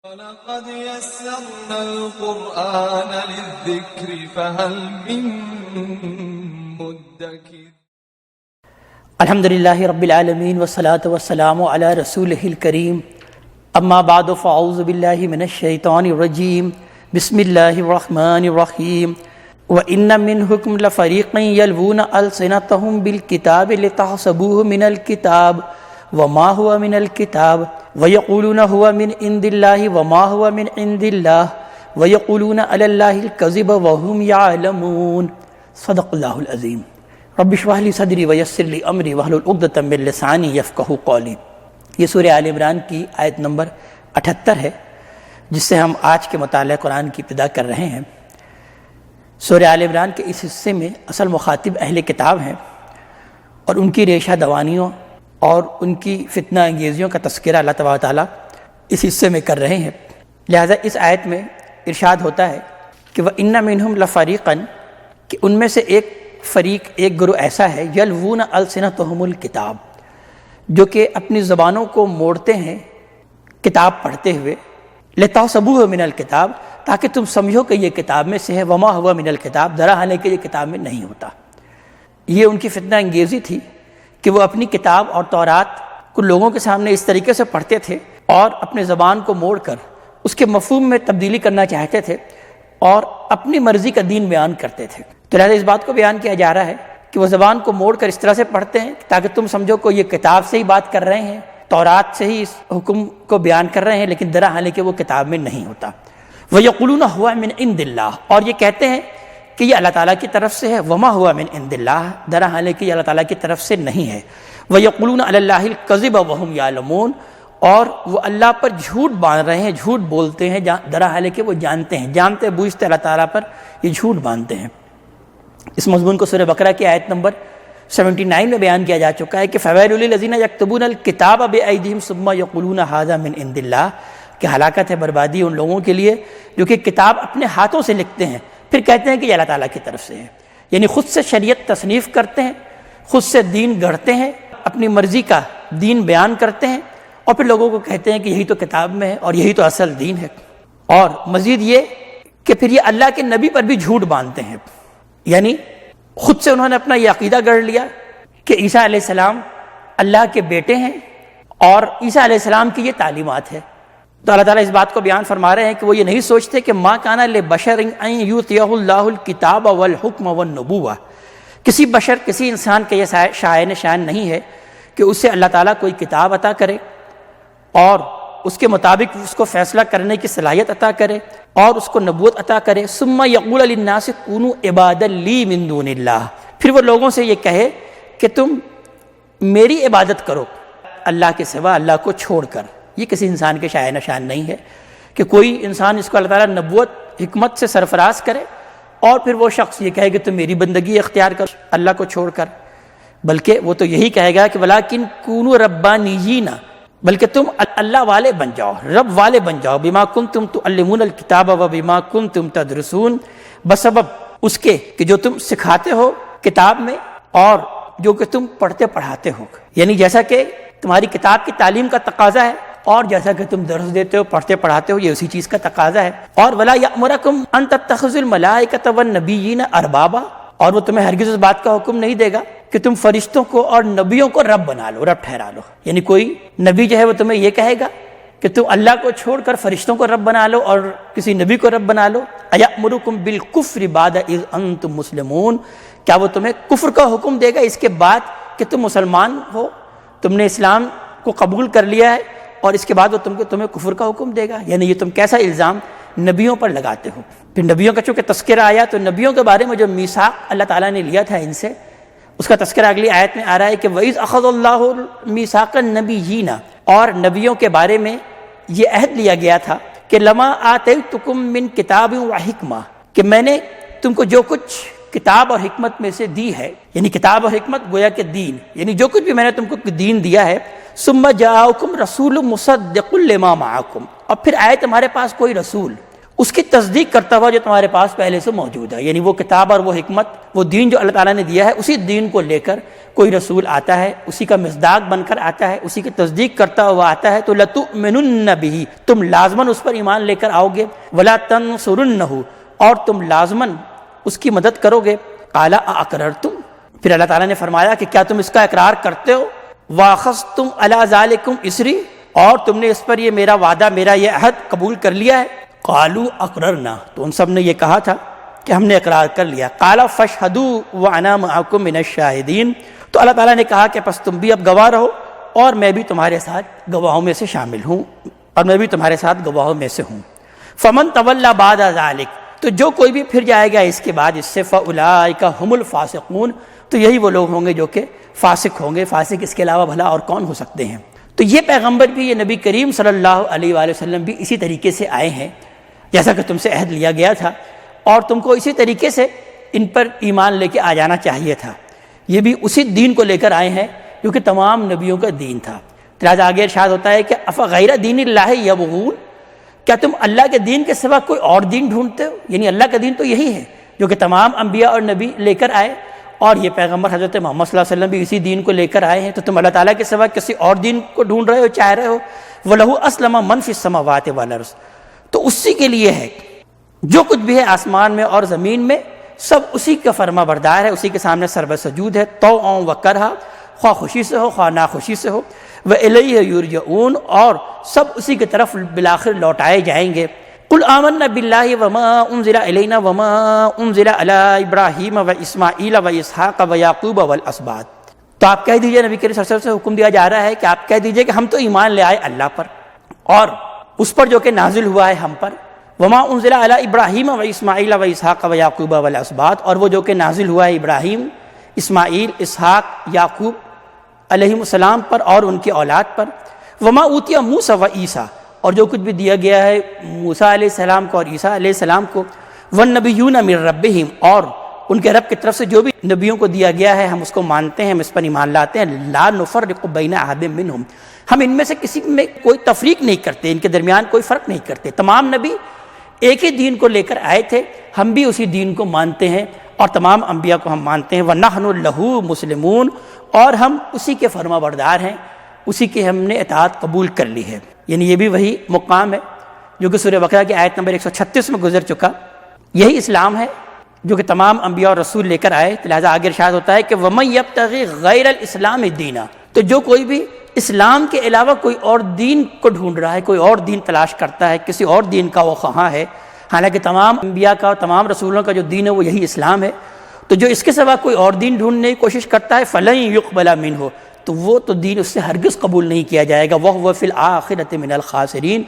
وَلَقَدْ يَسَّرْنَا الْقُرْآنَ لِلذِّكْرِ فَهَلْ مِن مُّدَّكِرٍ۔ الحمدللہ رب العالمین والصلاة والسلام علی رسولہ الکریم، اما بعد فاعوذ باللہ من الشیطان الرجیم، بسم اللہ الرحمن الرحیم۔ وَإِنَّ مِنْهُمْ لَفَرِيقًا يَلْوُونَ أَلْسِنَتَهُمْ بِالْكِتَابِ لِتَحْسَبُوهُ مِنَ الْكِتَابِ وَمَا هُوَ مِنَ الْكِتَابِ وَيَقُولُونَ هُوَ مِنْ عِنْدِ اللَّهِ وَمَا هُوَ مِنْ عِنْدِ اللَّهِ وَيَقُولُونَ عَلَى اللَّهِ الْكَذِبَ وَهُمْ يَعْلَمُونَ۔ صدق اللہ العظیم۔ رب اشرح لی صدری ویسر لی امری واحلل عقدۃ من لسانی یفقہوا قولی۔ یہ سورہ آل عمران کی آیت نمبر 78 ہے، جس سے ہم آج کے مطالعہ قرآن کی ابتدا کر رہے ہیں۔ سورہ آل عمران کے اس حصے میں اصل مخاطب اہل کتاب ہیں، اور ان کی ریشہ دوانیوں اور ان کی فتنہ انگیزیوں کا تذکرہ اللہ تبارک و تعالیٰ اس حصے میں کر رہے ہیں۔ لہٰذا اس آیت میں ارشاد ہوتا ہے کہ وَإِنَّ مِنْهُمْ لَفَرِيقًا، کہ ان میں سے ایک فریق، ایک گروہ ایسا ہے، یلوون السنتہم الکتاب، جو کہ اپنی زبانوں کو موڑتے ہیں کتاب پڑھتے ہوئے، لتحسبوہ من الکتاب، تاکہ تم سمجھو کہ یہ کتاب میں سے ہے، وما ہوا من الکتاب، درا حالانکہ یہ کتاب میں نہیں ہوتا۔ یہ ان کی فتنہ انگیزی تھی کہ وہ اپنی کتاب اور تورات کو لوگوں کے سامنے اس طریقے سے پڑھتے تھے اور اپنے زبان کو موڑ کر اس کے مفہوم میں تبدیلی کرنا چاہتے تھے اور اپنی مرضی کا دین بیان کرتے تھے۔ تو لہٰذا اس بات کو بیان کیا جا رہا ہے کہ وہ زبان کو موڑ کر اس طرح سے پڑھتے ہیں تاکہ تم سمجھو کہ یہ کتاب سے ہی بات کر رہے ہیں، تورات سے ہی اس حکم کو بیان کر رہے ہیں، لیکن درا حالانکہ وہ کتاب میں نہیں ہوتا۔ وَيَقُولُونَ هُوَ مِنْ عِنْدِ اللَّهِ، اور یہ کہتے ہیں کہ یہ اللہ تعالیٰ کی طرف سے ہے، وَمَا هُوَ مِنْ عِنْدِ اللَّهِ، درا حالانکہ یہ اللہ تعالیٰ کی طرف سے نہیں ہے۔ وَيَقُولُونَ عَلَى اللَّهِ الْكَذِبَ وَهُمْ يَعْلَمُونَ، اور وہ اللہ پر جھوٹ باندھ رہے ہیں، جھوٹ بولتے ہیں، درا حالانکہ وہ جانتے ہیں، جانتے بوجھتے اللہ تعالیٰ پر یہ جھوٹ باندھتے ہیں۔ اس مضمون کو سورہ بقرہ کی آیت نمبر 79 میں بیان کیا جا چکا ہے کہ فَوَيْلٌ لِّلَّذِينَ يَكْتُبُونَ الْكِتَابَ بِأَيْدِيهِمْ ثُمَّ يَقُولُونَ هَٰذَا مِنْ عِنْدِ اللَّهِ، کہ ہلاکت ہے، بربادی ان لوگوں کے لیے جو کہ کتاب اپنے ہاتھوں سے لکھتے ہیں، پھر کہتے ہیں کہ یہ اللہ تعالیٰ کی طرف سے ہے۔ یعنی خود سے شریعت تصنیف کرتے ہیں، خود سے دین گھڑتے ہیں، اپنی مرضی کا دین بیان کرتے ہیں، اور پھر لوگوں کو کہتے ہیں کہ یہی تو کتاب میں ہے اور یہی تو اصل دین ہے۔ اور مزید یہ کہ پھر یہ اللہ کے نبی پر بھی جھوٹ باندھتے ہیں، یعنی خود سے انہوں نے اپنا یہ عقیدہ گڑھ لیا کہ عیسیٰ علیہ السلام اللہ کے بیٹے ہیں اور عیسیٰ علیہ السلام کی یہ تعلیمات ہے۔ تو اللہ تعالیٰ اس بات کو بیان فرما رہے ہیں کہ وہ یہ نہیں سوچتے کہ ما کان لبشر ان یؤتیہ اللہ الکتاب والحکم والنبوہ، کسی بشر، کسی انسان کا یہ شان نہیں ہے کہ اسے اللہ تعالیٰ کوئی کتاب عطا کرے اور اس کے مطابق اس کو فیصلہ کرنے کی صلاحیت عطا کرے اور اس کو نبوت عطا کرے، ثم یقول للناس کونوا عبادا لی من دون اللہ، پھر وہ لوگوں سے یہ کہے کہ تم میری عبادت کرو اللہ کے سوا، اللہ کو چھوڑ کر۔ یہ کسی انسان کے شان نہیں ہے کہ کوئی انسان اس کو اللہ تعالیٰ نبوت حکمت سے سرفراز کرے اور پھر وہ شخص یہ کہے کہ تم میری بندگی اختیار کرو اللہ کو چھوڑ کر، بلکہ وہ تو یہی کہے گا کہ ولیکن کونوا ربانیین، بلکہ تم اللہ والے بن جاؤ، رب والے بن جاؤ، بما کنتم تعلمون الکتاب و بما کنتم تدرسون، بسبب اس کے کہ جو تم سکھاتے ہو کتاب میں اور جو کہ تم پڑھتے پڑھاتے ہو، یعنی جیسا کہ تمہاری کتاب کی تعلیم کا تقاضا ہے اور جیسا کہ تم درس دیتے ہو، پڑھتے پڑھاتے ہو، یہ اسی چیز کا تقاضا ہے۔ اور ولا یأمرکم ان تتخذوا الملائکۃ والنبیین اربابا، اور وہ تمہیں ہرگز اس بات کا حکم نہیں دے گا کہ تم فرشتوں کو اور نبیوں کو رب بنا لو، رب ٹھہرا لو۔ یعنی کوئی نبی جو ہے وہ تمہیں یہ کہے گا کہ تم اللہ کو چھوڑ کر فرشتوں کو رب بنا لو اور کسی نبی کو رب بنا لو۔ ایأمرکم بالکفر بعد اذ انتم مسلمون، کیا وہ تمہیں کفر کا حکم دے گا اس کے بعد کہ تم مسلمان ہو، تم نے اسلام کو قبول کر لیا ہے اور اس کے بعد وہ تمہیں کفر کا حکم دے گا؟ یعنی یہ تم کیسا الزام نبیوں پر لگاتے ہو۔ پھر نبیوں کا چونکہ تذکرہ آیا تو نبیوں کے بارے میں جو میثاق اللہ تعالیٰ نے لیا تھا ان سے، اس کا تذکرہ اگلی آیت میں آ رہا ہے کہ وَإِذْ أَخَذَ اللَّهُ مِيثَاقَ النَّبِيِّينَ، اور نبیوں کے بارے میں یہ عہد لیا گیا تھا کہ لَمَا آتَيْتُكُم مِّن كِتَابٍ وَحِكْمَةٍ، کہ میں نے تم کو جو کچھ کتاب اور حکمت میں سے دی ہے، یعنی کتاب اور حکمت گویا کہ دین، یعنی جو کچھ بھی میں نے تم کو دین دیا ہے، ثُمَّ جَاءَكُمْ رَسُولٌ مُصَدِّقٌ لِمَا مَعَكُمْ، اور پھر آئے تمہارے پاس کوئی رسول اس کی تصدیق کرتا ہوا جو تمہارے پاس پہلے سے موجود ہے. یعنی وہ کتاب اور وہ حکمت، وہ دین جو اللہ تعالیٰ نے دیا ہے، اسی دین کو لے کر کوئی رسول آتا ہے، اسی کا مصداق بن کر آتا ہے، اسی کی تصدیق کرتا ہوا آتا ہے، تو لَتُؤْمِنُنَّ بِهِ، تم لازماً اس پر ایمان لے کر آؤ گے. وَلَا تَنْصُرُنَّهُ، اور تم لازماً اس کی مدد کرو گے. قَالَ أَأَقْرَرْتُمْ، پھر اللہ تعالیٰ نے فرمایا کہ کیا تم اس کا اقرار کرتے ہو؟ وَأَخَذْتُمْ عَلَىٰ ذَلِكُمْ إِصْرِي، اور تم نے اس پر یہ میرا وعدہ، میرا یہ عہد قبول کر لیا ہے. قالوا اقررنا، تو ان سب نے یہ کہا تھا کہ ہم نے اقرار کر لیا. قال فاشهدوا وانا معكم من الشاهدين، تو اللہ تعالیٰ نے کہا کہ پس تم بھی اب گواہ رہو اور میں بھی تمہارے ساتھ گواہوں میں سے شامل ہوں، اور میں بھی تمہارے ساتھ گواہوں میں سے ہوں. فمن تولى بعد ذلك، تو جو کوئی بھی پھر جائے گا اس کے بعد اس سے، فاولئک هم الفاسقون، تو یہی وہ لوگ ہوں گے جو کہ فاسق ہوں گے. فاسق اس کے علاوہ بھلا اور کون ہو سکتے ہیں؟ تو یہ پیغمبر بھی، یہ نبی کریم صلی اللہ علیہ وآلہ وسلم بھی اسی طریقے سے آئے ہیں جیسا کہ تم سے عہد لیا گیا تھا، اور تم کو اسی طریقے سے ان پر ایمان لے کے آ جانا چاہیے تھا. یہ بھی اسی دین کو لے کر آئے ہیں جو کہ تمام نبیوں کا دین تھا. لہٰذا آگے ارشاد ہوتا ہے کہ افغیر دین اللہ یبغون، کیا تم اللہ کے دین کے سوا کوئی اور دین ڈھونڈتے ہو؟ یعنی اللہ کا دین تو یہی ہے جو کہ تمام انبیاء اور نبی لے کر آئے، اور یہ پیغمبر حضرت محمد صلی اللہ علیہ وسلم بھی اسی دین کو لے کر آئے ہیں. تو تم اللہ تعالیٰ کے سوا کسی اور دین کو ڈھونڈ رہے ہو، چاہ رہے ہو. وَلَهُ أَسْلَمَ مَنْ فِي السَّمَاوَاتِ وَالْأَرْضِ، تو اسی کے لیے ہے جو کچھ بھی ہے آسمان میں اور زمین میں، سب اسی کا فرما بردار ہے، اسی کے سامنے سربہ سجود ہے. طوعا وکرہا، خواہ خوشی سے ہو خواہ ناخوشی سے ہو. وَإِلَيْهِ يُرْجَعُونَ، اور سب اسی کی طرف بالآخر لوٹائے جائیں گے. قُلْ آمَنَّا بِاللَّهِ وَمَا أُنزِلَ إِلَيْنَا وَمَا أُنزِلَ عَلَىٰ إِبْرَاهِيمَ وَإِسْمَاعِيلَ وَإِسْحَاقَ وَيَعْقُوبَ وَالْأَسْبَاطِ، تو آپ کہہ دیجئے، نبی کریم صلی اللہ علیہ وسلم سے حکم دیا جا رہا ہے کہ آپ کہہ دیجئے کہ ہم تو ایمان لے آئے اللہ پر اور اس پر جو کہ نازل ہوا ہے ہم پر. وما انزل علی ابراہیم و اسماعیل و اسحاق و یعقوب والاسباط، اور وہ جو کہ نازل ہوا ہے ابراہیم، اسماعیل، اسحاق، یعقوب علیہ السلام پر اور ان کی اولاد پر. وما اوتی موسیٰ و عیسیٰ، اور جو کچھ بھی دیا گیا ہے موسیٰ علیہ السلام کو اور عیسیٰ علیہ السلام کو. والنبیون من ربہم، اور ان کے رب کی طرف سے جو بھی نبیوں کو دیا گیا ہے ہم اس کو مانتے ہیں، ہم اس پر ایمان لاتے ہیں. لا نفرق بین احد منہم، ہم ان میں سے کسی میں کوئی تفریق نہیں کرتے، ان کے درمیان کوئی فرق نہیں کرتے. تمام نبی ایک ہی دین کو لے کر آئے تھے، ہم بھی اسی دین کو مانتے ہیں اور تمام انبیاء کو ہم مانتے ہیں. وَنَحْنُ لَهُ مُسْلِمُونَ، اور ہم اسی کے فرما بردار ہیں، اسی کی ہم نے اطاعت قبول کر لی ہے. یعنی یہ بھی وہی مقام ہے جو کہ سورہ بقرہ کی آیت نمبر 136 میں گزر چکا. یہی اسلام ہے جو کہ تمام انبیاء اور رسول لے کر آئے. لہٰذا آگے ارشاد ہوتا ہے کہ وَمَن يَبْتَغِ غَيْرَ الْإِسْلَامِ دِينًا، تو جو کوئی بھی اسلام کے علاوہ کوئی اور دین کو ڈھونڈ رہا ہے، کوئی اور دین تلاش کرتا ہے، کسی اور دین کا وہ خواہاں ہے، حالانکہ تمام انبیاء کا اور تمام رسولوں کا جو دین ہے وہ یہی اسلام ہے، تو جو اس کے سوا کوئی اور دین ڈھونڈنے کی کوشش کرتا ہے فَلَن يُقْبَلَ مِنْهُ، تو وہ تو دین اس سے ہرگز قبول نہیں کیا جائے گا. وَهُوَ فِي الْآخِرَةِ مِنَ الْخَاسِرِينَ،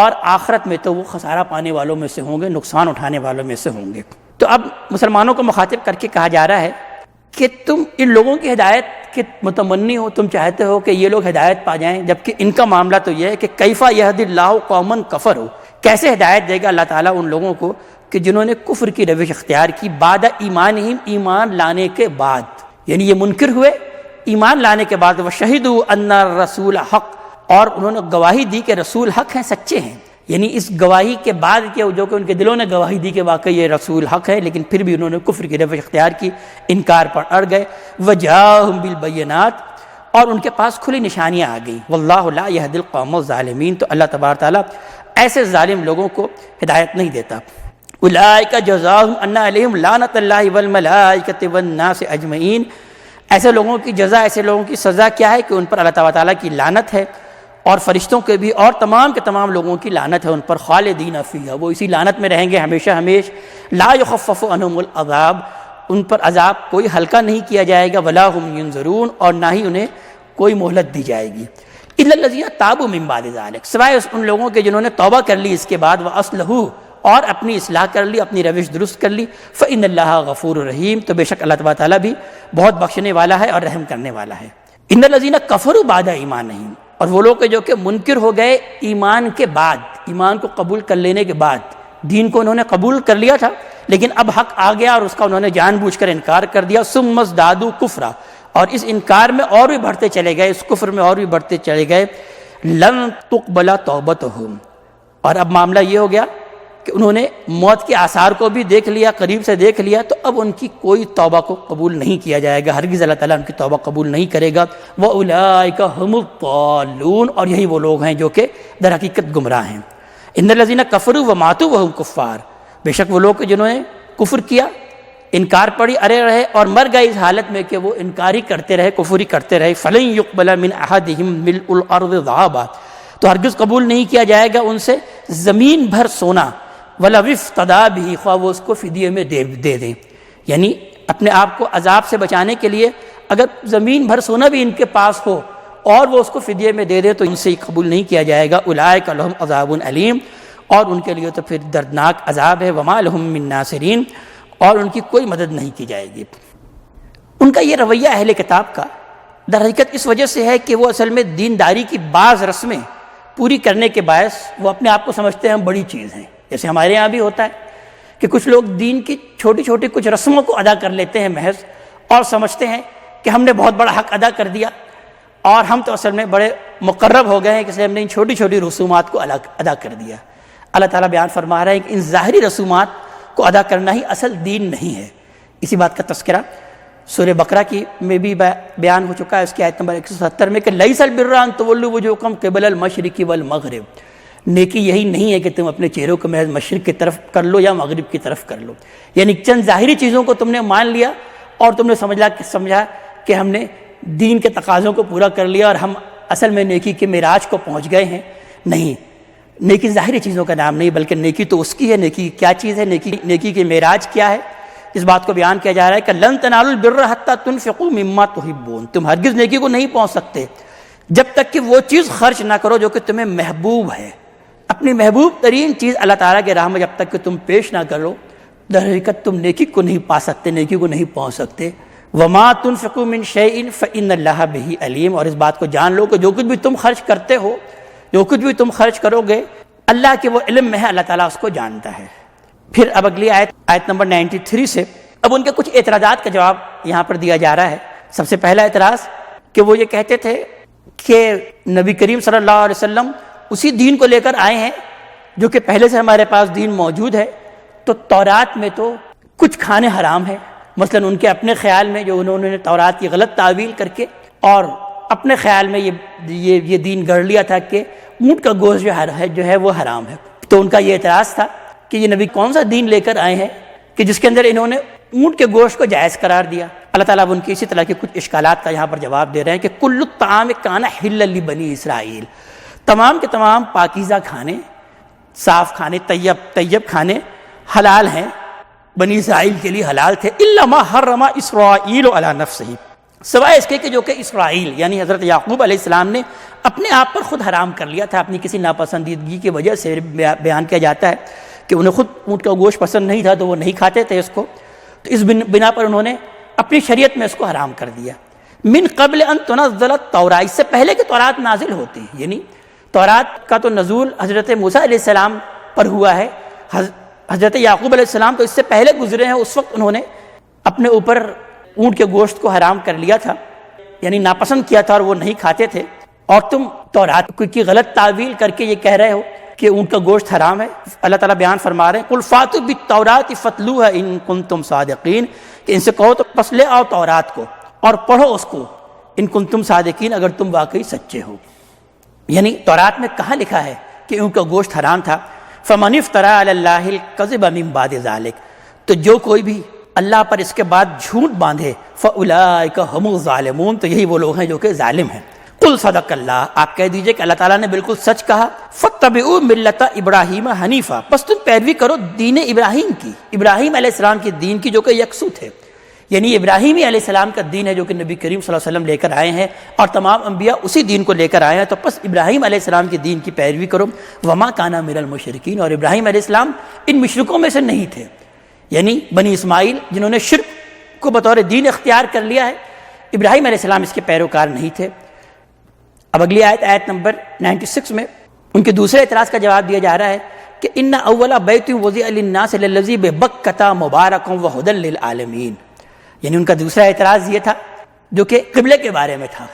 اور آخرت میں تو وہ خسارہ پانے والوں میں سے ہوں گے، نقصان اٹھانے والوں میں سے ہوں گے. تو اب مسلمانوں کو مخاطب کر کے کہا جا رہا ہے کہ تم ان لوگوں کی ہدایت کے متمنی ہو، تم چاہتے ہو کہ یہ لوگ ہدایت پا جائیں، جبکہ ان کا معاملہ تو یہ ہے کہ کیفا یہدی اللہ قوما کفروا، کیسے ہدایت دے گا اللہ تعالیٰ ان لوگوں کو کہ جنہوں نے کفر کی روش اختیار کی، بعد ایمانہم، ایمان لانے کے بعد. یعنی یہ منکر ہوئے ایمان لانے کے بعد. وشہدوا ان الرسول حق، اور انہوں نے گواہی دی کہ رسول حق ہیں، سچے ہیں. یعنی اس گواہی کے بعد کے جو کہ ان کے دلوں نے گواہی دی کہ واقعی یہ رسول حق ہے، لیکن پھر بھی انہوں نے کفر کی روش اختیار کی، انکار پر اڑ گئے. وجاءہم بالبینات، اور ان کے پاس کھلی نشانیاں آ گئیں. واللہ لا یہدی القوم الظالمین، تو اللہ تبارک تعالیٰ ایسے ظالم لوگوں کو ہدایت نہیں دیتا. اولئک جزاؤہم ان علیہم لعنۃ اللہ والملائکۃ والناس اجمعین، ایسے لوگوں کی جزا، ایسے لوگوں کی سزا کیا ہے کہ ان پر اللہ تبارک تعالیٰ کی لعنت ہے، اور فرشتوں کے بھی، اور تمام کے تمام لوگوں کی لعنت ہے ان پر. خالدین فیہا، وہ اسی لعنت میں رہیں گے ہمیشہ ہمیش. لا یخفف عنہم العذاب، ان پر عذاب کوئی ہلکا نہیں کیا جائے گا. ولا هم ینظرون، اور نہ ہی انہیں کوئی مہلت دی جائے گی. الا الذین تابوا من بعد ذلک، سوائے ان لوگوں کے جنہوں نے توبہ کر لی اس کے بعد. واصلحوا، اور اپنی اصلاح کر لی، اپنی روش درست کر لی. فإن اللہ غفور رحیم، تو بے شک اللہ تبارک تعالیٰ بھی بہت بخشنے والا ہے اور رحم کرنے والا ہے. ان الذین کفروا بعد ایمانہم، اور وہ لوگ جو کہ منکر ہو گئے ایمان کے بعد، ایمان کو قبول کر لینے کے بعد، دین کو انہوں نے قبول کر لیا تھا لیکن اب حق آ گیا اور اس کا انہوں نے جان بوجھ کر انکار کر دیا. ثم ازدادوا کفرا، اور اس انکار میں اور بھی بڑھتے چلے گئے، اس کفر میں اور بھی بڑھتے چلے گئے. لن تقبل توبتہم، اور اب معاملہ یہ ہو گیا کہ انہوں نے موت کے آثار کو بھی دیکھ لیا، قریب سے دیکھ لیا، تو اب ان کی کوئی توبہ کو قبول نہیں کیا جائے گا، ہرگز اللہ تعالیٰ ان کی توبہ قبول نہیں کرے گا۔ وَأُولَٰئِكَ هُمُ الضَّالُّونَ، اور یہی وہ لوگ ہیں جو کہ در حقیقت گمراہ ہیں۔ إِنَّ الَّذِينَ كَفَرُوا وَمَاتُوا وَهُمْ كُفَّارٌ، بے شک وہ لوگ جنہوں نے کفر کیا، انکار پڑی ارے رہے اور مر گئے اس حالت میں کہ وہ انکار ہی کرتے رہے، کفر ہی کرتے رہے، فَلَن يُقْبَلَ مِنْ أَحَدِهِمْ مِلْءُ الْأَرْضِ ذَهَبًا، تو ہرگز قبول نہیں کیا جائے گا ان سے زمین بھر سونا، وَلَوِ افْتَدَىٰ بِهِ، خواہ وہ اس کو فدیے میں دے دیں، یعنی اپنے آپ کو عذاب سے بچانے کے لیے اگر زمین بھر سونا بھی ان کے پاس ہو اور وہ اس کو فدیے میں دے دیں تو ان سے قبول نہیں کیا جائے گا۔ أُولَٰئِكَ لَهُمْ عَذَابٌ أَلِيمٌ، اور ان کے لیے تو پھر دردناک عذاب ہے، وَمَا لَهُم مِّن نَاصِرِينَ، اور ان کی کوئی مدد نہیں کی جائے گی۔ ان کا یہ رویہ اہل کتاب کا در حقیقت اس وجہ سے ہے کہ وہ اصل میں دینداری کی بعض رسمیں پوری کرنے کے باعث وہ اپنے آپ کو سمجھتے ہیں بڑی چیز ہیں، جیسے ہمارے یہاں بھی ہوتا ہے کہ کچھ لوگ دین کی چھوٹی چھوٹی کچھ رسموں کو ادا کر لیتے ہیں محض، اور سمجھتے ہیں کہ ہم نے بہت بڑا حق ادا کر دیا اور ہم تو اصل میں بڑے مقرب ہو گئے ہیں کہ ہم نے ان چھوٹی چھوٹی رسومات کو ادا کر دیا۔ اللہ تعالیٰ بیان فرما رہا ہے کہ ان ظاہری رسومات کو ادا کرنا ہی اصل دین نہیں ہے۔ اسی بات کا تذکرہ سورہ بقرہ کی میں بھی بیان ہو چکا ہے، اس کی آیت نمبر 170 میں کہ لیس البر ان تولوا وجوہکم قبل المشرق والمغرب، نیکی یہی نہیں ہے کہ تم اپنے چہروں کو محض مشرق کی طرف کر لو یا مغرب کی طرف کر لو، یعنی چند ظاہری چیزوں کو تم نے مان لیا اور تم نے سمجھا کہ ہم نے دین کے تقاضوں کو پورا کر لیا اور ہم اصل میں نیکی کے معراج کو پہنچ گئے ہیں۔ نہیں، نیکی ظاہری چیزوں کا نام نہیں، بلکہ نیکی تو اس کی ہے۔ نیکی کیا چیز ہے؟ نیکی کے معراج کیا ہے؟ اس بات کو بیان کیا جا رہا ہے کہ لن تنالوا البر حتى تنفقوا مما تحبون، تم ہرگز نیکی کو نہیں پہنچ سکتے جب تک کہ وہ چیز خرچ نہ کرو جو کہ تمہیں محبوب ہے۔ اپنی محبوب ترین چیز اللہ تعالیٰ کے راہ میں جب تک کہ تم پیش نہ کرو، در حقیقت تم نیکی کو نہیں پا سکتے، نیکی کو نہیں پہنچ سکتے۔ وما تنفقوا من شيء فإن الله به علیم، اور اس بات کو جان لو کہ جو کچھ بھی تم خرچ کرتے ہو، جو کچھ بھی تم خرچ کرو گے اللہ کے وہ علم میں ہے، اللہ تعالیٰ اس کو جانتا ہے۔ پھر اب اگلی آیت نمبر 93 سے اب ان کے کچھ اعتراضات کا جواب یہاں پر دیا جا رہا ہے۔ سب سے پہلا اعتراض کہ وہ یہ کہتے تھے کہ نبی کریم صلی اللہ علیہ وسلم اسی دین کو لے کر آئے ہیں جو کہ پہلے سے ہمارے پاس دین موجود ہے، تو تورات میں تو کچھ کھانے حرام ہیں، مثلا ان کے اپنے خیال میں جو انہوں نے تورات کی غلط تعویل کر کے اور اپنے خیال میں یہ دین گڑھ لیا تھا کہ اونٹ کا گوشت جو ہے وہ حرام ہے۔ تو ان کا یہ اعتراض تھا کہ یہ نبی کون سا دین لے کر آئے ہیں کہ جس کے اندر انہوں نے اونٹ کے گوشت کو جائز قرار دیا۔ اللہ تعالیٰ ان کی اسی طرح کے کچھ اشکالات کا یہاں پر جواب دے رہے ہیں کہ کل الطعام کان حلا لبنی اسرائیل، تمام کے تمام پاکیزہ کھانے، صاف کھانے، طیب کھانے حلال ہیں، بنی اسرائیل کے لیے حلال تھے، الا ما حرم اسرائیل علی نفسہ، سوائے اس کے کہ جو کہ اسرائیل یعنی حضرت یعقوب علیہ السلام نے اپنے آپ پر خود حرام کر لیا تھا، اپنی کسی ناپسندیدگی کی وجہ سے بیان کیا جاتا ہے کہ انہیں خود اونٹ کا گوشت پسند نہیں تھا تو وہ نہیں کھاتے تھے اس کو، تو اس بنا پر انہوں نے اپنی شریعت میں اس کو حرام کر دیا۔ من قبل ان تنزل التوراۃ، اس سے پہلے کہ تورات نازل ہوتی، یعنی تورات کا تو نزول حضرت موسیٰ علیہ السلام پر ہوا ہے، حضرت یعقوب علیہ السلام تو اس سے پہلے گزرے ہیں، اس وقت انہوں نے اپنے اوپر اونٹ کے گوشت کو حرام کر لیا تھا، یعنی ناپسند کیا تھا اور وہ نہیں کھاتے تھے، اور تم تورات کی غلط تعویل کر کے یہ کہہ رہے ہو کہ اونٹ کا گوشت حرام ہے۔ اللہ تعالیٰ بیان فرما رہے ہیں قل فاتوا بالتوراۃ فاتلوها ان کنتم صادقین، کہ ان سے کہو تو پس لے آؤ تورات کو اور پڑھو اس کو، ان کنتم صادقین، اگر تم واقعی سچے ہو۔ یعنی تورات میں کہاں لکھا ہے کہ اونٹ کا گوشت حرام تھا؟ فمن افترى علی اللہ الکذب من بعد ذلک، تو جو کوئی بھی اللہ پر اس کے بعد جھوٹ باندھے فاولئک هم الظالمون، تو یہی وہ لوگ ہیں جو کہ ظالم ہیں۔ قل صدق اللہ، آپ کہہ دیجئے کہ اللہ تعالیٰ نے بالکل سچ کہا۔ فاتبعوا ملت ابراہیم حنیفا، بس تم پیروی کرو دین ابراہیم کی، ابراہیم علیہ السلام کے دین کی جو کہ یکسو تھے، یعنی ابراہیمی علیہ السلام کا دین ہے جو کہ نبی کریم صلی اللہ علیہ وسلم لے کر آئے ہیں اور تمام انبیاء اسی دین کو لے کر آئے ہیں، تو پس ابراہیم علیہ السلام کے دین کی پیروی کرو۔ وما کان من المشرکین، اور ابراہیم علیہ السلام ان مشرکوں میں سے نہیں تھے، یعنی بنی اسماعیل جنہوں نے شرک کو بطور دین اختیار کر لیا ہے، ابراہیم علیہ السلام اس کے پیروکار نہیں تھے۔ اب اگلی آیت نمبر 96 میں ان کے دوسرے اعتراض کا جواب دیا جا رہا ہے کہ ان اول بیت وضع للناس للذی ببکۃ مبارک وہدی للعالمین، یعنی ان کا دوسرا اعتراض یہ تھا جو کہ قبلے کے بارے میں تھا۔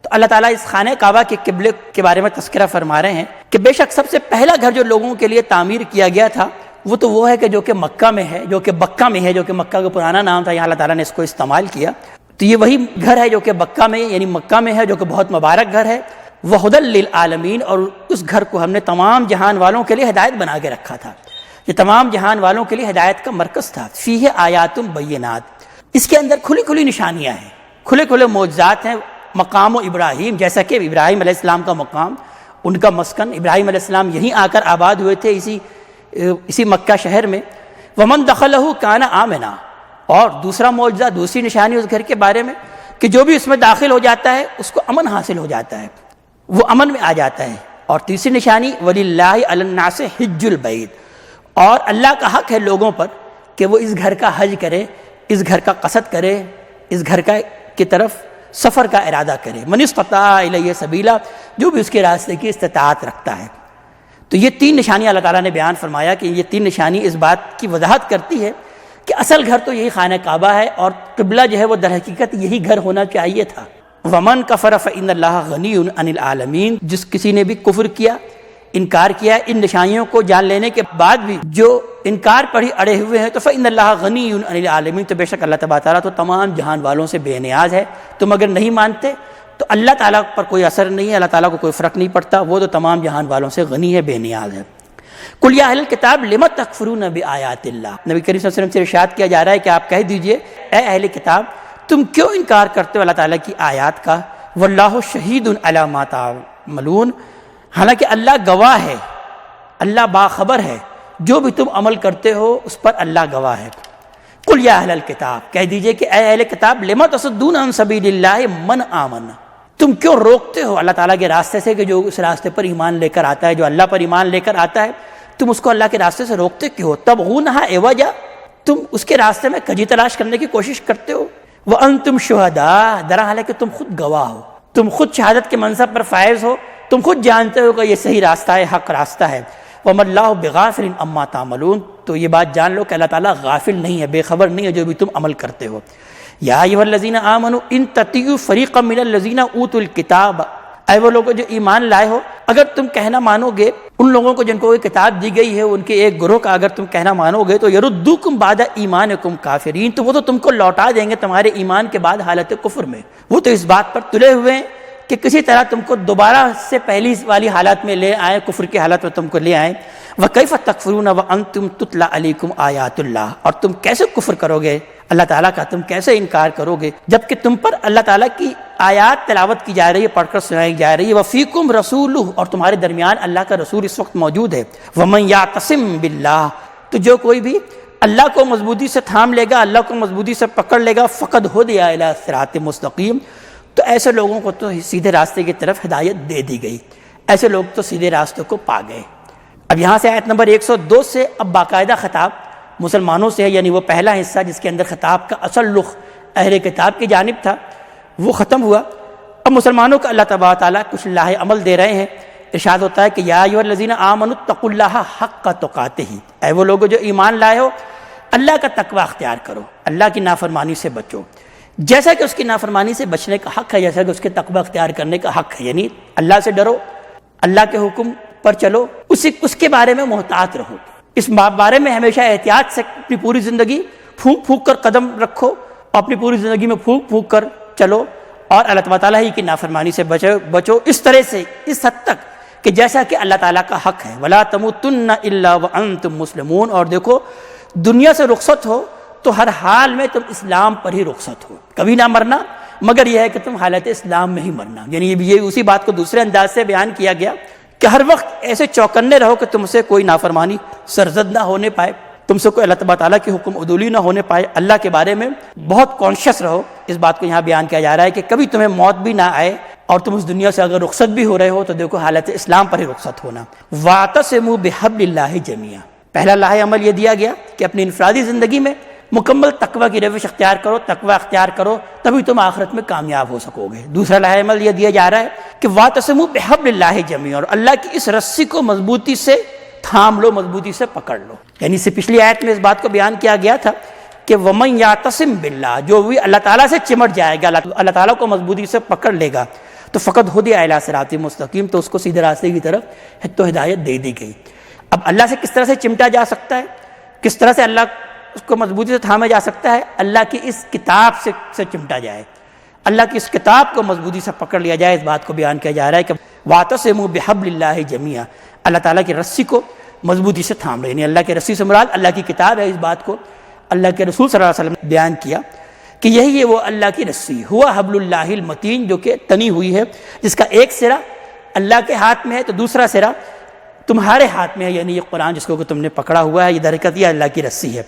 تو اللہ تعالیٰ اس خانہ کعبہ کے قبلے کے بارے میں تذکرہ فرما رہے ہیں کہ بے شک سب سے پہلا گھر جو لوگوں کے لیے تعمیر کیا گیا تھا وہ تو وہ ہے کہ جو کہ مکہ میں ہے، جو کہ بکہ میں ہے، جو کہ مکہ کا پرانا نام تھا، یہاں اللہ تعالیٰ نے اس کو استعمال کیا. تو یہ وہی گھر ہے جو کہ بکہ میں یعنی مکہ میں ہے، جو کہ بہت مبارک گھر ہے. وَہُدًى لِّلْعَالَمِينَ، اور اس گھر کو ہم نے تمام جہان والوں کے لیے ہدایت بنا کے رکھا تھا. یہ تمام جہان والوں کے لیے ہدایت کا مرکز تھا. فیہ آیات بینات، اس کے اندر کھلی کھلی نشانیاں ہیں، کھلے کھلے معجزات ہیں. مقام و ابراہیم، جیسا کہ ابراہیم علیہ السلام کا مقام، ان کا مسکن، ابراہیم علیہ السلام یہیں آ کر آباد ہوئے تھے اسی مکہ شہر میں. ومن دخلہ کان آمنا، اور دوسرا معجزہ، دوسری نشانی اس گھر کے بارے میں کہ جو بھی اس میں داخل ہو جاتا ہے اس کو امن حاصل ہو جاتا ہے، وہ امن میں آ جاتا ہے. اور تیسری نشانی وَلِلَّهِ عَلَى النَّاسِ حِجُّ الْبَيْتِ، اور اللہ کا حق ہے لوگوں پر کہ وہ اس گھر کا حج کرے، اس گھر کا قصد کرے، اس گھر کی طرف سفر کا ارادہ کرے. من استطاع الیہ سبیلا، جو بھی اس کے راستے کی استطاعت رکھتا ہے. تو یہ تین نشانیاں اللہ تعالیٰ نے بیان فرمایا کہ یہ تین نشانی اس بات کی وضاحت کرتی ہے کہ اصل گھر تو یہی خانہ کعبہ ہے، اور قبلہ جو ہے وہ در حقیقت یہی گھر ہونا چاہیے تھا. ومن کفر فإن اللہ غنی عن العالمین، جس کسی نے بھی کفر کیا، انکار کیا ان نشانیوں کو جان لینے کے بعد بھی جو انکار پر ہی اڑے ہوئے ہیں، تو فإن اللہ غنی عن العالمین، تو بے شک اللہ تبارک تعالیٰ تو تمام جہان والوں سے بے نیاز ہے. تم اگر نہیں مانتے تو اللہ تعالیٰ پر کوئی اثر نہیں ہے، اللہ تعالیٰ کو کوئی فرق نہیں پڑتا، وہ تو تمام جہان والوں سے غنی ہے، بے نیاز ہے. قل یا اہل الکتاب لم تکفرون بآیات اللہ، نبی کریم صلی اللہ علیہ وسلم سے ارشاد کیا جا رہا ہے کہ آپ کہہ دیجئے اے اہل کتاب تم کیوں انکار کرتے ہو اللہ تعالیٰ کی آیات کا. واللہ شہید علی ما تعملون، حالانکہ اللہ گواہ ہے، اللہ باخبر ہے، جو بھی تم عمل کرتے ہو اس پر اللہ گواہ ہے. قل یا اہل الکتاب، کہہ دیجئے کہ اے اہل کتاب لم تصدون عن سبیل اللہ من آمن، تم کیوں روکتے ہو اللہ تعالیٰ کے راستے سے کہ جو اس راستے پر ایمان لے کر آتا ہے، جو اللہ پر ایمان لے کر آتا ہے، تم اس کو اللہ کے راستے سے روکتے کیوں ہو؟ تبغونہا عوجا، تم اس کے راستے میں کجی تلاش کرنے کی کوشش کرتے ہو. وانتم شہداء، درحال ہے کہ تم خود گواہ ہو، تم خود شہادت کے منصب پر فائز ہو، تم خود جانتے ہو کہ یہ صحیح راستہ ہے، حق راستہ ہے. وَمَا اللَّهُ بِغَافِلٍ عَمَّا تَعْمَلُونَ، تو یہ بات جان لو کہ اللہ تعالیٰ غافل نہیں ہے، بے خبر نہیں ہے جو بھی تم عمل کرتے ہو. یا ایھا الذین آمنوا ان تطیعوا فریقا من الذین اوتوا الکتاب، اے وہ لوگوں جو ایمان لائے ہو، اگر تم کہنا مانو گے ان لوگوں کو جن کو یہ کتاب دی گئی ہے، ان کے ایک گروہ کا اگر تم کہنا مانو گے تو یردوکم بعد ایمانکم کافرین، تو وہ تو تم کو لوٹا دیں گے تمہارے ایمان کے بعد حالت کفر میں. وہ تو اس بات پر تلے ہوئے ہیں کہ کسی طرح تم کو دوبارہ سے پہلی والی حالت میں لے آئیں، کفر کی حالت میں تم کو لے آئیں. وَكَيْفَ تَكْفُرُونَ وَأَنْتُمْ تُتْلَى عَلَيْكُمْ آیَاتُ اللَّهِ، اور تم کیسے کفر کرو گے اللہ تعالیٰ کا، تم کیسے انکار کرو گے جبکہ تم پر اللہ تعالیٰ کی آیات تلاوت کی جا رہی ہے، پڑھ کر سنائی جا رہی ہے. وَفِيكُمْ رَسُولُهُ، اور تمہارے درمیان اللہ کا رسول اس وقت موجود ہے. وَمَنْ يَعْتَصِمْ بِاللَّهِ، تو جو کوئی بھی اللہ کو مضبوطی سے تھام لے گا، اللہ کو مضبوطی سے پکڑ لے گا، فقد هُدِیَ إِلَىٰ صِرَاطٍ مستقیم، تو ایسے لوگوں کو تو سیدھے راستے کی طرف ہدایت دے دی گئی، ایسے لوگ تو سیدھے راستے کو پا گئے. اب یہاں سے آیت نمبر 102 سے اب باقاعدہ خطاب مسلمانوں سے ہے، یعنی وہ پہلا حصہ جس کے اندر خطاب کا اصل رخ اہل کتاب کی جانب تھا وہ ختم ہوا. اب مسلمانوں کا اللہ تبارک تعالیٰ کچھ لاہ عمل دے رہے ہیں. ارشاد ہوتا ہے کہ یا ایھا الذین آمنوا اتقوا اللہ حق تقاتہ، اے وہ لوگ جو ایمان لائے ہو اللہ کا تقوی اختیار کرو، اللہ کی نافرمانی سے بچو، جیسا کہ اس کی نافرمانی سے بچنے کا حق ہے، جیسا کہ اس کے تقوی اختیار کرنے کا حق ہے. یعنی اللہ سے ڈرو، اللہ کے حکم پر چلو، اس کے بارے میں محتاط رہو، اس بارے میں ہمیشہ احتیاط سے اپنی پوری زندگی پھونک پھونک کر قدم رکھو، اپنی پوری زندگی میں پھونک پھونک کر چلو، اور اللہ تعالیٰ ہی کی نافرمانی سے بچو اس طرح سے، اس حد تک کہ جیسا کہ اللہ تعالیٰ کا حق ہے. وَلَا تَمُوتُنَّ إِلَّا وَأَنْتُمْ مُسْلِمُونَ، اور دیکھو دنیا سے رخصت ہو تو ہر حال میں تم اسلام پر ہی رخصت ہو، کبھی نہ مرنا مگر یہ ہے کہ تم حالت اسلام میں ہی مرنا. یعنی یہ اسی بات کو دوسرے انداز سے بیان کیا گیا کہ ہر وقت ایسے چوکنے رہو کہ تم سے کوئی نافرمانی سرزد نہ ہونے پائے، تم سے کوئی اللہ تعالیٰ کی حکم عدولی نہ ہونے پائے. اللہ کے بارے میں بہت کانشیس رہو. اس بات کو یہاں بیان کیا جا رہا ہے کہ کبھی تمہیں موت بھی نہ آئے، اور تم اس دنیا سے اگر رخصت بھی ہو رہے ہو تو دیکھو حالت اسلام پر ہی رخصت ہونا. وَاعْتَصِمُوا بِحَبْلِ اللَّهِ جَمِيعًا، پہلا لاہ عمل یہ دیا گیا کہ اپنی انفرادی زندگی میں مکمل تقوی کی روش اختیار کرو، تقوی اختیار کرو، تبھی تم آخرت میں کامیاب ہو سکو گے. دوسرا لاہ عمل یہ دیا جا رہا ہے کہ وَاعْتَصِمُوا بِحَبْلِ اللَّهِ جَمِيعًا، اور اللہ کی اس رسی کو مضبوطی سے تھام لو، مضبوطی سے پکڑ لو. یعنی اس سے پچھلی آیت میں اس بات کو بیان کیا گیا تھا کہ وَمَن يَعْتَصِم بِاللَّهِ، جو بھی اللہ تعالیٰ سے چمٹ جائے گا، اللہ تعالیٰ کو مضبوطی سے پکڑ لے گا تو فقط هُدِیَ إِلَىٰ صِرَاطٍ مستقیم، تو اس کو سیدھے راستے کی طرف تو ہدایت دے دی گئی. اب اللہ سے کس طرح سے چمٹا جا سکتا ہے، کس طرح سے اللہ اس کو مضبوطی سے تھاما جا سکتا ہے؟ اللہ کی اس کتاب سے چمٹا جائے، اللہ کی اس کتاب کو مضبوطی سے پکڑ لیا جائے۔ اس بات کو بیان کیا جا رہا ہے کہ وَاعْتَصِمُوا بِحَبْلِ اللَّهِ جَمِيعًا، اللہ تعالیٰ کی رسی کو مضبوطی سے تھام لیں، یعنی اللہ کی رسی سے مراد اللہ کی کتاب ہے۔ اس بات کو اللہ کے رسول صلی اللہ علیہ وسلم نے بیان کیا کہ یہی ہے وہ اللہ کی رسی، ہوا حبل اللہ المتین، جو کہ تنی ہوئی ہے، جس کا ایک سرا اللہ کے ہاتھ میں ہے تو دوسرا سرا تمہارے ہاتھ میں ہے، یعنی یہ قرآن جس کو تم نے پکڑا ہوا ہے، یہ در حقیقت یہ اللہ کی رسی ہے۔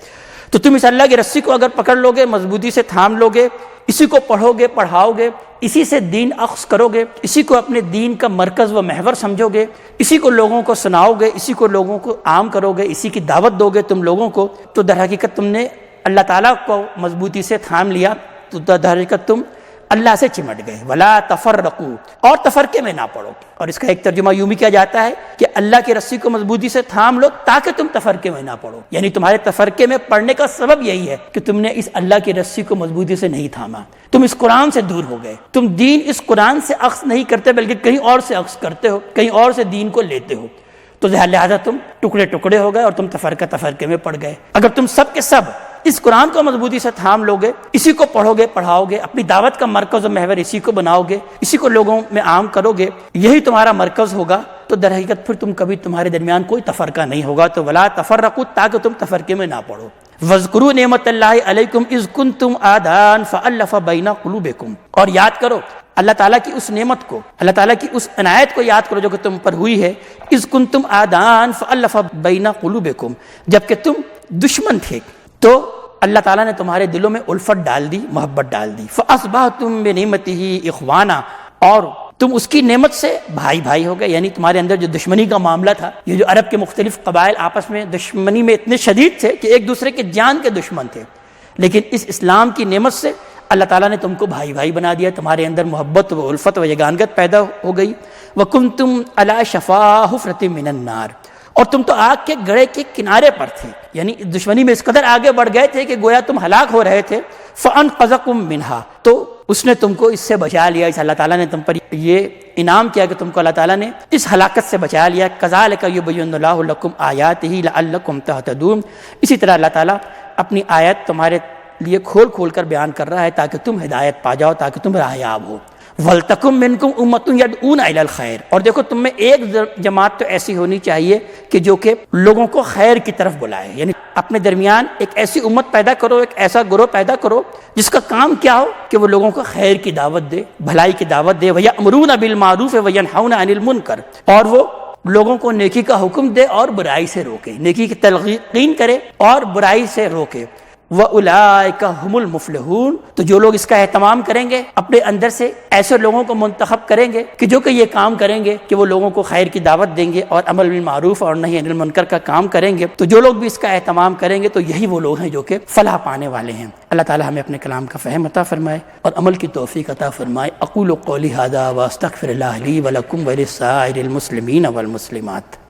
تو تم اس اللہ کی رسی کو اگر پکڑ لو گے، مضبوطی سے تھام لو گے، اسی کو پڑھو گے، پڑھاؤ گے، اسی سے دین اخذ کرو گے، اسی کو اپنے دین کا مرکز و محور سمجھو گے، اسی کو لوگوں کو سناؤ گے، اسی کو لوگوں کو عام کرو گے، اسی کی دعوت دو گے تم لوگوں کو، تو در حقیقت تم نے اللہ تعالیٰ کو مضبوطی سے تھام لیا، تو در حقیقت تم اللہ سے چمٹ گئے۔ ولا تفرقوا، اور تفرقے میں نہ پڑو۔ اور اس کا ایک ترجمہ یوں بھی کیا جاتا ہے کہ اللہ کی رسی کو مضبوطی سے تھام لو تاکہ تم تفرقے میں نہ پڑو، یعنی تمہارے تفرقے میں پڑنے کا سبب یہی ہے کہ تم نے اس اللہ کی رسی کو مضبوطی سے نہیں تھاما، تم اس قرآن سے دور ہو گئے، تم دین اس قرآن سے اخذ نہیں کرتے بلکہ کہیں اور سے اخذ کرتے ہو، کہیں اور سے دین کو لیتے ہو، تو لہذا تم ٹکڑے ٹکڑے ہو گئے اور تم تفرقے میں پڑ گئے۔ اگر تم سب کے سب اس قرآن کو مضبوطی سے تھام لو گے، اسی کو پڑھو گے، پڑھاؤ گے، اپنی دعوت کا مرکز و محور اسی کو بناؤ گے، اسی کو لوگوں میں عام کرو گے، یہی تمہارا مرکز ہوگا، تو در حقیقت پھر تم کبھی تمہارے درمیان کوئی تفرقہ نہیں ہوگا۔ تو ولا تفرقوا، تاکہ تم تفرقے میں نہ پڑو۔ وَاذْكُرُوا نِعْمَتَ اللَّهِ عَلَيْكُمْ إِذْ كُنْتُمْ أَعْدَاءً فَأَلَّفَ بَيْنَ قُلُوبِكُمْ، اور یاد کرو اللہ تعالیٰ کی اس نعمت کو، اللہ تعالیٰ کی اس عنایت کو یاد کرو جو کہ تم پر ہوئی ہے۔ اِذْ كُنْتُمْ أَعْدَاءً فَأَلَّفَ بَيْنَ قُلُوبِكُمْ، جبکہ تم دشمن تھے تو اللہ تعالیٰ نے تمہارے دلوں میں الفت ڈال دی، محبت ڈال دی۔ فَأَصْبَحْتُمْ بِنِعْمَتِهِ إِخْوَانًا، اور تم اس کی نعمت سے بھائی بھائی ہو گئے، یعنی تمہارے اندر جو دشمنی کا معاملہ تھا، یہ جو عرب کے مختلف قبائل آپس میں دشمنی میں اتنے شدید تھے کہ ایک دوسرے کے جان کے دشمن تھے، لیکن اس اسلام کی نعمت سے اللہ تعالیٰ نے تم کو بھائی بھائی بنا دیا، تمہارے اندر محبت و الفت و یگانگت پیدا ہو گئی۔ وَكُنْتُمْ عَلَىٰ شَفَا حُفْرَةٍ مِّنَ النَّارِ، اور تم تو آگ کے گڑھے کے کنارے پر تھے، یعنی دشمنی میں اس قدر آگے بڑھ گئے تھے کہ گویا تم ہلاک ہو رہے تھے۔ فَأَنْقَذَكُم مِّنْهَا، تو اس نے تم کو اس سے بچا لیا، اس اللہ تعالیٰ نے تم پر یہ انعام کیا کہ تم کو اللہ تعالیٰ نے اس ہلاکت سے بچا لیا۔ كَذَٰلِكَ يُبَيِّنُ اللَّهُ لَكُمْ آيَاتِهِ لَعَلَّكُمْ تَهْتَدُونَ، اسی طرح اللہ تعالیٰ اپنی آیت تمہارے لیے کھول کھول کر بیان کر رہا ہے تاکہ تم ہدایت پا جاؤ، تاکہ تم راہیاب ہو۔ وَلْتَكُن مِّنكُمْ أُمَّةٌ يَدْعُونَ إِلَى الْخَيْرِ، اور دیکھو تم میں ایک جماعت تو ایسی ہونی چاہیے کہ جو کہ لوگوں کو خیر کی طرف بلائے، یعنی اپنے درمیان ایک ایسی امت پیدا کرو، ایک ایسا گروہ پیدا کرو جس کا کام کیا ہو کہ وہ لوگوں کو خیر کی دعوت دے، بھلائی کی دعوت دے۔ وَيَأْمُرُونَ بِالْمَعْرُوفِ وَيَنْهَوْنَ عَنِ الْمُنكَرِ، اور وہ لوگوں کو نیکی کا حکم دے اور برائی سے روکے، نیکی کی تلقین کرے اور برائی سے روکے۔ وَأُولَٰئِكَ هُمُ الْمُفْلِحُونَ، تو جو لوگ اس کا اہتمام کریں گے، اپنے اندر سے ایسے لوگوں کو منتخب کریں گے کہ جو کہ یہ کام کریں گے کہ وہ لوگوں کو خیر کی دعوت دیں گے اور امر بالمعروف اور نہی عن المنکر کا کام کریں گے، تو جو لوگ بھی اس کا اہتمام کریں گے تو یہی وہ لوگ ہیں جو کہ فلاح پانے والے ہیں۔ اللہ تعالی ہمیں اپنے کلام کا فہم عطا فرمائے اور عمل کی توفیق عطا فرمائے۔ اقول قولی ھذا واستغفر اللہ لی ولکم ولسائر المسلمین والمسلمات۔